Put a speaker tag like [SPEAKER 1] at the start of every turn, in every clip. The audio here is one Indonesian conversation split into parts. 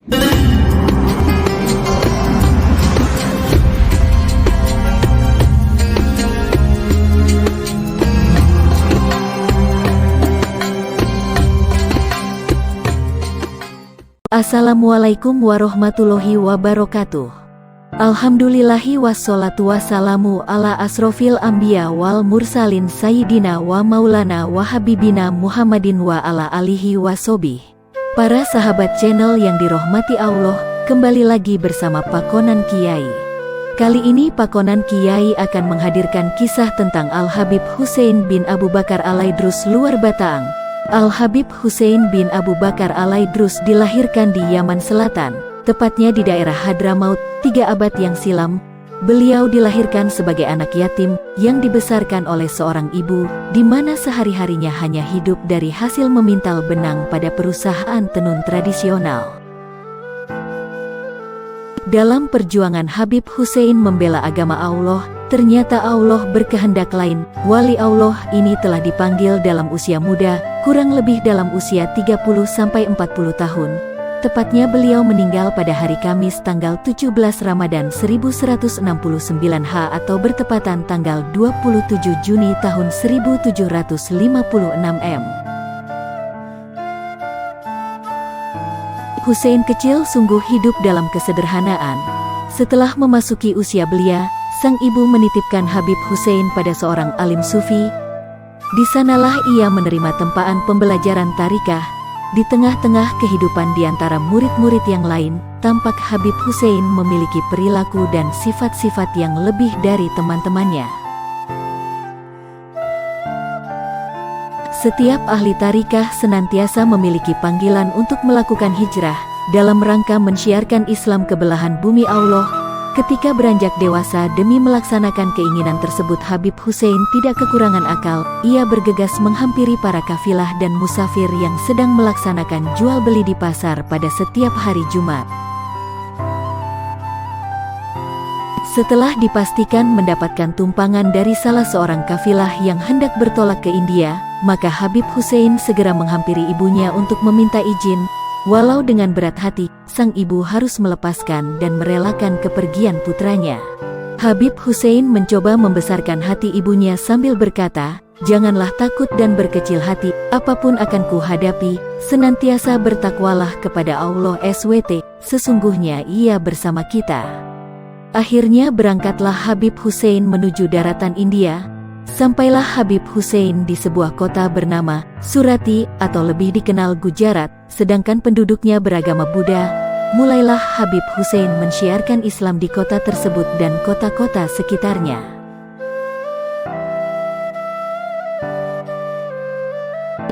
[SPEAKER 1] Assalamualaikum warahmatullahi wabarakatuh. Alhamdulillahi wassalatu wassalamu ala asrofil anbiya wal mursalin sayyidina wa maulana wa habibina Muhammadin wa ala alihi wasobih. Para sahabat channel yang dirahmati Allah, kembali lagi bersama Pakonan Kiai. Kali ini Pakonan Kiai akan menghadirkan kisah tentang Al-Habib Husein bin Abu Bakar Alaidrus luar Bataang. Al-Habib Husein bin Abu Bakar Alaidrus dilahirkan di Yaman Selatan, tepatnya di daerah Hadramaut, 3 abad yang silam. Beliau dilahirkan sebagai anak yatim yang dibesarkan oleh seorang ibu, di mana sehari-harinya hanya hidup dari hasil memintal benang pada perusahaan tenun tradisional. Dalam perjuangan Habib Husein membela agama Allah, ternyata Allah berkehendak lain. Wali Allah ini telah dipanggil dalam usia muda, kurang lebih dalam usia 30-40 tahun. Tepatnya beliau meninggal pada hari Kamis tanggal 17 Ramadan 1169 H atau bertepatan tanggal 27 Juni tahun 1756 M. Husein kecil sungguh hidup dalam kesederhanaan. Setelah memasuki usia belia, sang ibu menitipkan Habib Husein pada seorang alim sufi. Di sanalah ia menerima tempaan pembelajaran tarikah. Di tengah-tengah kehidupan di antara murid-murid yang lain, tampak Habib Husein memiliki perilaku dan sifat-sifat yang lebih dari teman-temannya. Setiap ahli tarikah senantiasa memiliki panggilan untuk melakukan hijrah, dalam rangka mensyiarkan Islam ke belahan bumi Allah. Ketika beranjak dewasa demi melaksanakan keinginan tersebut, Habib Husein tidak kekurangan akal. Ia bergegas menghampiri para kafilah dan musafir yang sedang melaksanakan jual beli di pasar pada setiap hari Jumat. Setelah dipastikan mendapatkan tumpangan dari salah seorang kafilah yang hendak bertolak ke India, maka Habib Husein segera menghampiri ibunya untuk meminta izin. Walau dengan berat hati, sang ibu harus melepaskan dan merelakan kepergian putranya. Habib Husein mencoba membesarkan hati ibunya sambil berkata, "Janganlah takut dan berkecil hati, apapun akan ku hadapi, senantiasa bertakwalah kepada Allah SWT, sesungguhnya Ia bersama kita." Akhirnya berangkatlah Habib Husein menuju daratan India. Sampailah Habib Husein di sebuah kota bernama Surati atau lebih dikenal Gujarat, sedangkan penduduknya beragama Buddha. Mulailah Habib Husein mensyiarkan Islam di kota tersebut dan kota-kota sekitarnya.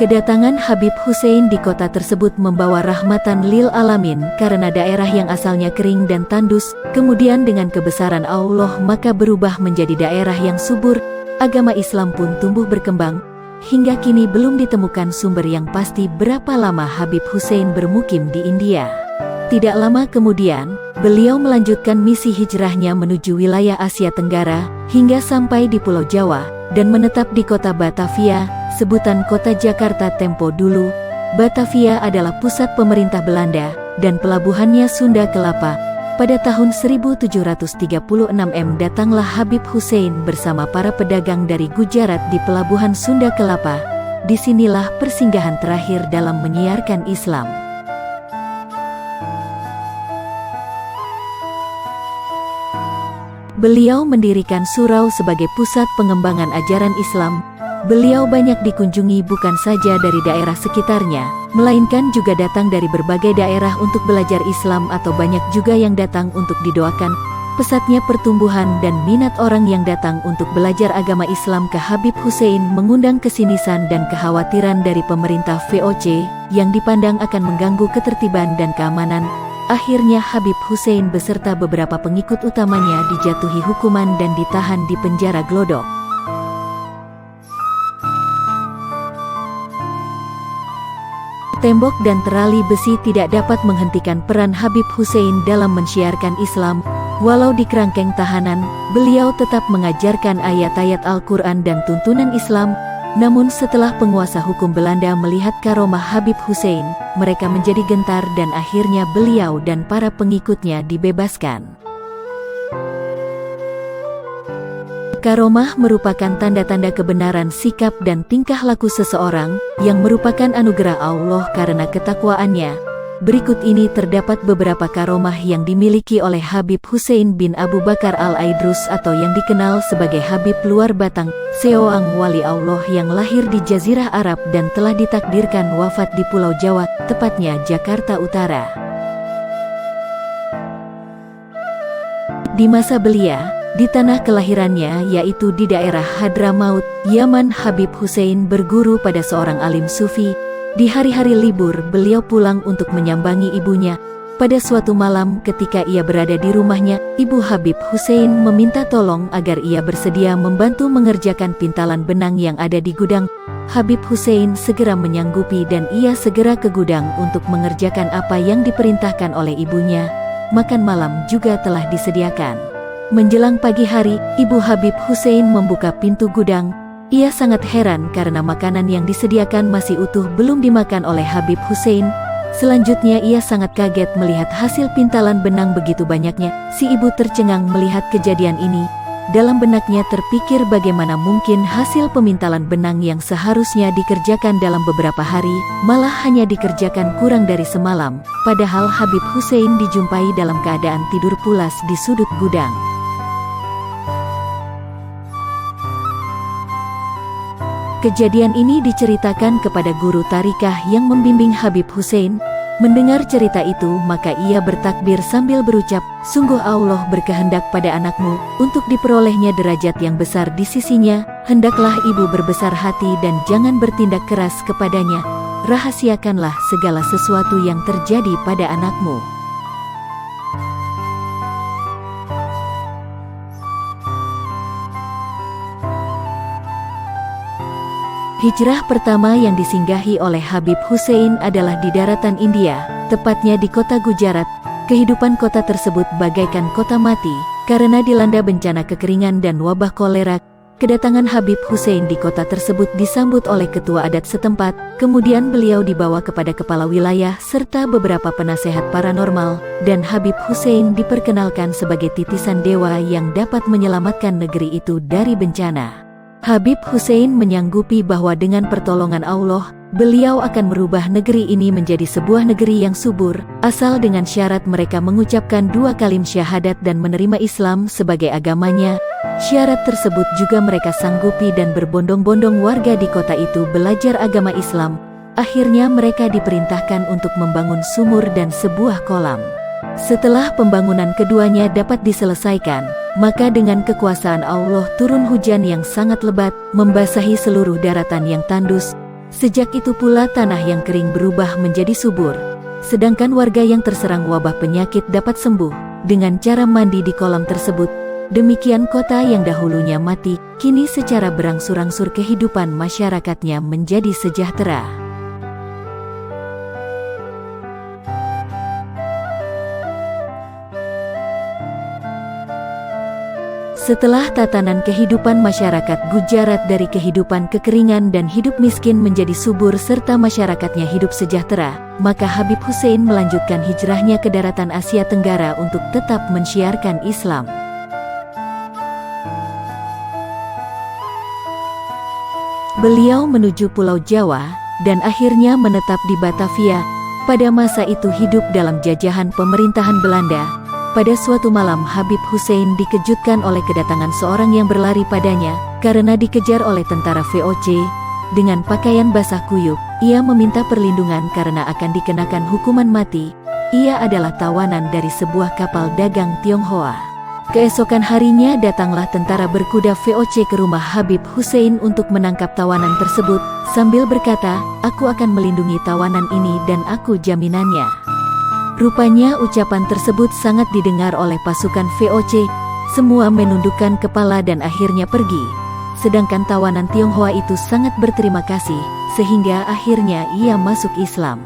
[SPEAKER 1] Kedatangan Habib Husein di kota tersebut membawa rahmatan lil alamin karena daerah yang asalnya kering dan tandus, kemudian dengan kebesaran Allah maka berubah menjadi daerah yang subur. Agama Islam pun tumbuh berkembang. Hingga kini belum ditemukan sumber yang pasti berapa lama Habib Husein bermukim di India. Tidak lama kemudian, beliau melanjutkan misi hijrahnya menuju wilayah Asia Tenggara, hingga sampai di Pulau Jawa, dan menetap di kota Batavia, sebutan kota Jakarta tempo dulu. Batavia adalah pusat pemerintah Belanda, dan pelabuhannya Sunda Kelapa. Pada tahun 1736 M datanglah Habib Husein bersama para pedagang dari Gujarat di pelabuhan Sunda Kelapa. Disinilah persinggahan terakhir dalam menyiarkan Islam. Beliau mendirikan surau sebagai pusat pengembangan ajaran Islam. Beliau banyak dikunjungi bukan saja dari daerah sekitarnya, melainkan juga datang dari berbagai daerah untuk belajar Islam atau banyak juga yang datang untuk didoakan. Pesatnya pertumbuhan dan minat orang yang datang untuk belajar agama Islam ke Habib Husein mengundang kesinisan dan kekhawatiran dari pemerintah VOC yang dipandang akan mengganggu ketertiban dan keamanan. Akhirnya Habib Husein beserta beberapa pengikut utamanya dijatuhi hukuman dan ditahan di penjara Glodok. Tembok dan terali besi tidak dapat menghentikan peran Habib Husein dalam mensyiarkan Islam. Walau di kerangkeng tahanan, beliau tetap mengajarkan ayat-ayat Al-Quran dan tuntunan Islam. Namun setelah penguasa hukum Belanda melihat karomah Habib Hussein, mereka menjadi gentar dan akhirnya beliau dan para pengikutnya dibebaskan. Karomah merupakan tanda-tanda kebenaran sikap dan tingkah laku seseorang, yang merupakan anugerah Allah karena ketakwaannya. Berikut ini terdapat beberapa karomah yang dimiliki oleh Habib Hussein bin Abu Bakar al-Aidrus atau yang dikenal sebagai Habib Luar Batang, seorang wali Allah yang lahir di Jazirah Arab dan telah ditakdirkan wafat di Pulau Jawa, tepatnya Jakarta Utara. Di masa belia, di tanah kelahirannya yaitu di daerah Hadramaut, Yaman, Habib Hussein berguru pada seorang alim sufi. Di hari-hari libur beliau pulang untuk menyambangi ibunya. Pada suatu malam ketika ia berada di rumahnya, ibu Habib Hussein meminta tolong agar ia bersedia membantu mengerjakan pintalan benang yang ada di gudang. Habib Hussein segera menyanggupi dan ia segera ke gudang untuk mengerjakan apa yang diperintahkan oleh ibunya. Makan malam juga telah disediakan. Menjelang pagi hari, ibu Habib Hussein membuka pintu gudang. Ia sangat heran karena makanan yang disediakan masih utuh belum dimakan oleh Habib Hussein. Selanjutnya ia sangat kaget melihat hasil pintalan benang begitu banyaknya. Si ibu tercengang melihat kejadian ini. Dalam benaknya terpikir bagaimana mungkin hasil pemintalan benang yang seharusnya dikerjakan dalam beberapa hari, malah hanya dikerjakan kurang dari semalam. Padahal Habib Hussein dijumpai dalam keadaan tidur pulas di sudut gudang. Kejadian ini diceritakan kepada guru tarikah yang membimbing Habib Hussein. Mendengar cerita itu maka ia bertakbir sambil berucap, "Sungguh Allah berkehendak pada anakmu, untuk diperolehnya derajat yang besar di sisinya, hendaklah ibu berbesar hati dan jangan bertindak keras kepadanya. Rahasiakanlah segala sesuatu yang terjadi pada anakmu." Hijrah pertama yang disinggahi oleh Habib Hussein adalah di daratan India, tepatnya di kota Gujarat. Kehidupan kota tersebut bagaikan kota mati, karena dilanda bencana kekeringan dan wabah kolera. Kedatangan Habib Hussein di kota tersebut disambut oleh ketua adat setempat, kemudian beliau dibawa kepada kepala wilayah serta beberapa penasehat paranormal, dan Habib Hussein diperkenalkan sebagai titisan dewa yang dapat menyelamatkan negeri itu dari bencana. Habib Hussein menyanggupi bahwa dengan pertolongan Allah, beliau akan merubah negeri ini menjadi sebuah negeri yang subur, asal dengan syarat mereka mengucapkan 2 kalim syahadat dan menerima Islam sebagai agamanya. Syarat tersebut juga mereka sanggupi dan berbondong-bondong warga di kota itu belajar agama Islam. Akhirnya mereka diperintahkan untuk membangun sumur dan sebuah kolam. Setelah pembangunan keduanya dapat diselesaikan, maka dengan kekuasaan Allah turun hujan yang sangat lebat, membasahi seluruh daratan yang tandus. Sejak itu pula tanah yang kering berubah menjadi subur. Sedangkan warga yang terserang wabah penyakit dapat sembuh dengan cara mandi di kolam tersebut. Demikian kota yang dahulunya mati, kini secara berangsur-angsur kehidupan masyarakatnya menjadi sejahtera. Setelah tatanan kehidupan masyarakat Gujarat dari kehidupan kekeringan dan hidup miskin menjadi subur serta masyarakatnya hidup sejahtera, maka Habib Hussein melanjutkan hijrahnya ke daratan Asia Tenggara untuk tetap mensyiarkan Islam. Beliau menuju Pulau Jawa, dan akhirnya menetap di Batavia. Pada masa itu hidup dalam jajahan pemerintahan Belanda. Pada suatu malam Habib Hussein dikejutkan oleh kedatangan seorang yang berlari padanya, karena dikejar oleh tentara VOC. Dengan pakaian basah kuyup, ia meminta perlindungan karena akan dikenakan hukuman mati. Ia adalah tawanan dari sebuah kapal dagang Tionghoa. Keesokan harinya datanglah tentara berkuda VOC ke rumah Habib Hussein untuk menangkap tawanan tersebut, sambil berkata, "Aku akan melindungi tawanan ini dan aku jaminannya." Rupanya ucapan tersebut sangat didengar oleh pasukan VOC. Semua menundukkan kepala dan akhirnya pergi. Sedangkan tawanan Tionghoa itu sangat berterima kasih, sehingga akhirnya ia masuk Islam.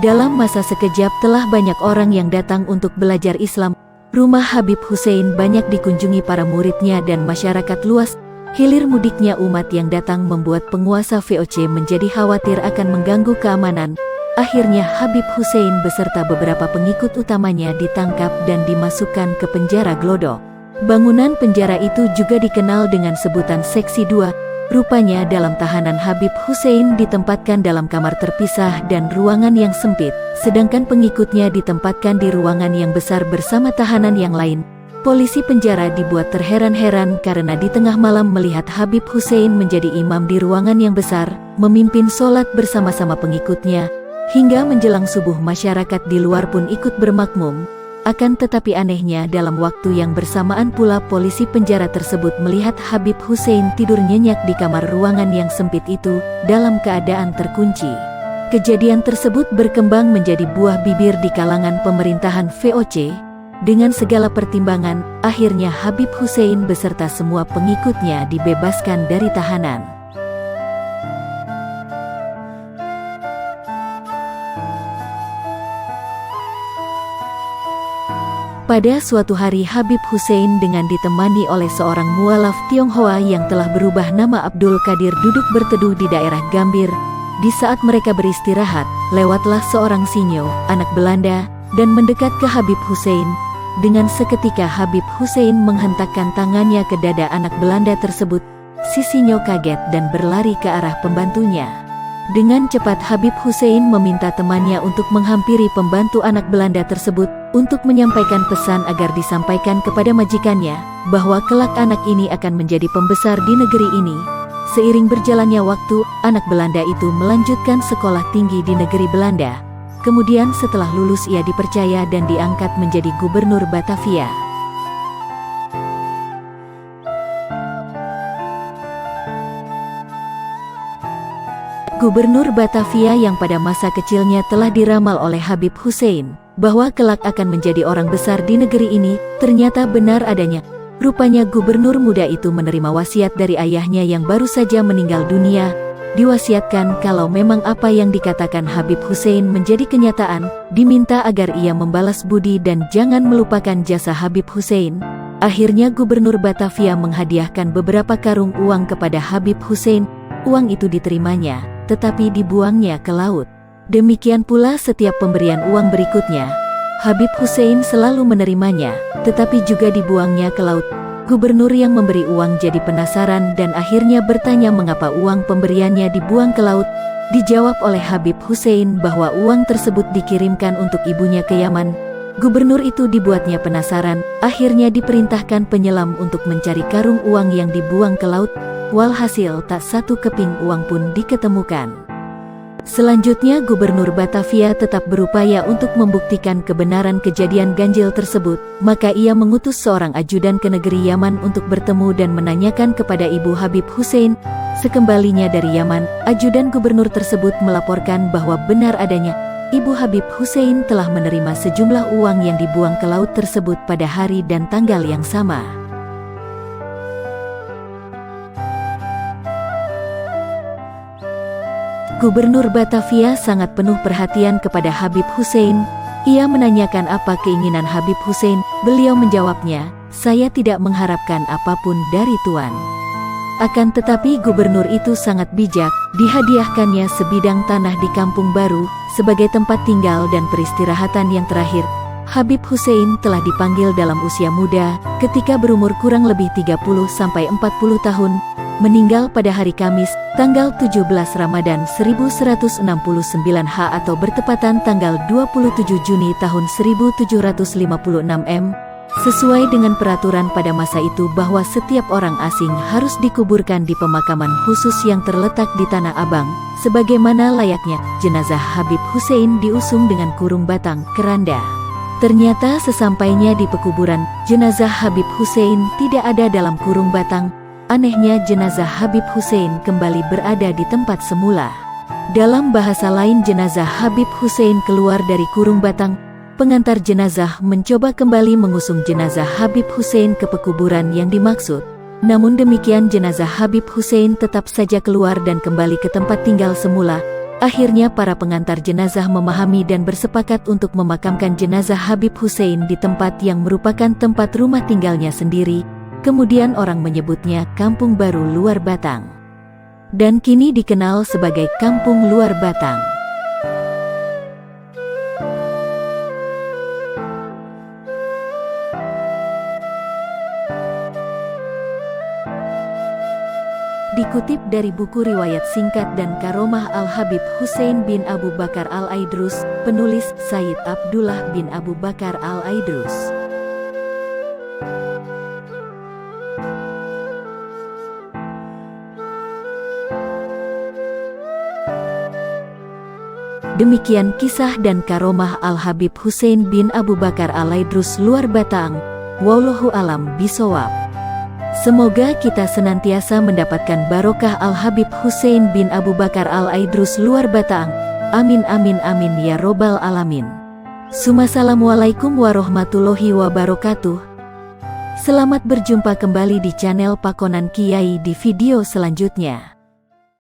[SPEAKER 1] Dalam masa sekejap telah banyak orang yang datang untuk belajar Islam. Rumah Habib Hussein banyak dikunjungi para muridnya dan masyarakat luas. Hilir mudiknya umat yang datang membuat penguasa VOC menjadi khawatir akan mengganggu keamanan. Akhirnya Habib Hussein beserta beberapa pengikut utamanya ditangkap dan dimasukkan ke penjara Glodok. Bangunan penjara itu juga dikenal dengan sebutan Seksi 2. Rupanya dalam tahanan Habib Hussein ditempatkan dalam kamar terpisah dan ruangan yang sempit, sedangkan pengikutnya ditempatkan di ruangan yang besar bersama tahanan yang lain. Polisi penjara dibuat terheran-heran karena di tengah malam melihat Habib Hussein menjadi imam di ruangan yang besar, memimpin sholat bersama-sama pengikutnya, hingga menjelang subuh masyarakat di luar pun ikut bermakmum. Akan tetapi anehnya dalam waktu yang bersamaan pula polisi penjara tersebut melihat Habib Hussein tidur nyenyak di kamar ruangan yang sempit itu, dalam keadaan terkunci. Kejadian tersebut berkembang menjadi buah bibir di kalangan pemerintahan VOC. Dengan segala pertimbangan, akhirnya Habib Hussein beserta semua pengikutnya dibebaskan dari tahanan. Pada suatu hari Habib Hussein dengan ditemani oleh seorang mualaf Tionghoa yang telah berubah nama Abdul Qadir duduk berteduh di daerah Gambir. Di saat mereka beristirahat, lewatlah seorang sinyo, anak Belanda, dan mendekat ke Habib Hussein. Dengan seketika Habib Hussein menghentakkan tangannya ke dada anak Belanda tersebut. Si sinyo kaget dan berlari ke arah pembantunya. Dengan cepat Habib Hussein meminta temannya untuk menghampiri pembantu anak Belanda tersebut untuk menyampaikan pesan agar disampaikan kepada majikannya bahwa kelak anak ini akan menjadi pembesar di negeri ini. Seiring berjalannya waktu, anak Belanda itu melanjutkan sekolah tinggi di negeri Belanda. Kemudian setelah lulus ia dipercaya dan diangkat menjadi gubernur Batavia. Gubernur Batavia yang pada masa kecilnya telah diramal oleh Habib Hussein bahwa kelak akan menjadi orang besar di negeri ini, ternyata benar adanya. Rupanya gubernur muda itu menerima wasiat dari ayahnya yang baru saja meninggal dunia. Diwasiatkan kalau memang apa yang dikatakan Habib Hussein menjadi kenyataan, diminta agar ia membalas budi dan jangan melupakan jasa Habib Hussein. Akhirnya gubernur Batavia menghadiahkan beberapa karung uang kepada Habib Hussein. Uang itu diterimanya, tetapi dibuangnya ke laut. Demikian pula setiap pemberian uang berikutnya. Habib Hussein selalu menerimanya, tetapi juga dibuangnya ke laut. Gubernur yang memberi uang jadi penasaran dan akhirnya bertanya mengapa uang pemberiannya dibuang ke laut. Dijawab oleh Habib Hussein bahwa uang tersebut dikirimkan untuk ibunya ke Yaman. Gubernur itu dibuatnya penasaran, akhirnya diperintahkan penyelam untuk mencari karung uang yang dibuang ke laut. Walhasil tak satu keping uang pun diketemukan. Selanjutnya Gubernur Batavia tetap berupaya untuk membuktikan kebenaran kejadian ganjil tersebut, maka ia mengutus seorang ajudan ke negeri Yaman untuk bertemu dan menanyakan kepada ibu Habib Hussein. Sekembalinya dari Yaman, ajudan gubernur tersebut melaporkan bahwa benar adanya ibu Habib Hussein telah menerima sejumlah uang yang dibuang ke laut tersebut pada hari dan tanggal yang sama. Gubernur Batavia sangat penuh perhatian kepada Habib Hussein. Ia menanyakan apa keinginan Habib Hussein. Beliau menjawabnya, "Saya tidak mengharapkan apapun dari Tuan." Akan tetapi gubernur itu sangat bijak. Dihadiahkannya sebidang tanah di Kampung Baru sebagai tempat tinggal dan peristirahatan yang terakhir. Habib Hussein telah dipanggil dalam usia muda, ketika berumur kurang lebih 30-40 tahun. Meninggal pada hari Kamis, tanggal 17 Ramadan 1169 H atau bertepatan tanggal 27 Juni tahun 1756 M. Sesuai dengan peraturan pada masa itu bahwa setiap orang asing harus dikuburkan di pemakaman khusus yang terletak di Tanah Abang, sebagaimana layaknya jenazah Habib Hussein diusung dengan kurung batang keranda. Ternyata sesampainya di pekuburan, jenazah Habib Hussein tidak ada dalam kurung batang. Anehnya jenazah Habib Hussein kembali berada di tempat semula. Dalam bahasa lain jenazah Habib Hussein keluar dari kurung batang. Pengantar jenazah mencoba kembali mengusung jenazah Habib Hussein ke pekuburan yang dimaksud. Namun demikian jenazah Habib Hussein tetap saja keluar dan kembali ke tempat tinggal semula. Akhirnya para pengantar jenazah memahami dan bersepakat untuk memakamkan jenazah Habib Hussein di tempat yang merupakan tempat rumah tinggalnya sendiri. Kemudian orang menyebutnya Kampung Baru Luar Batang. Dan kini dikenal sebagai Kampung Luar Batang. Dikutip dari buku riwayat singkat dan karomah Al-Habib Hussein bin Abu Bakar Al-Aidrus, penulis Sayyid Abdullah bin Abu Bakar Al-Aidrus. Demikian kisah dan karomah Al-Habib Hussein bin Abu Bakar Al-Aidrus Luar Batang. Wallahu alam bisawab. Semoga kita senantiasa mendapatkan barokah Al-Habib Hussein bin Abu Bakar Al-Aidrus Luar Batang. Amin amin amin ya robbal alamin. Assalamualaikum warahmatullahi wabarakatuh. Selamat berjumpa kembali di channel Pakonan Kiai di video selanjutnya.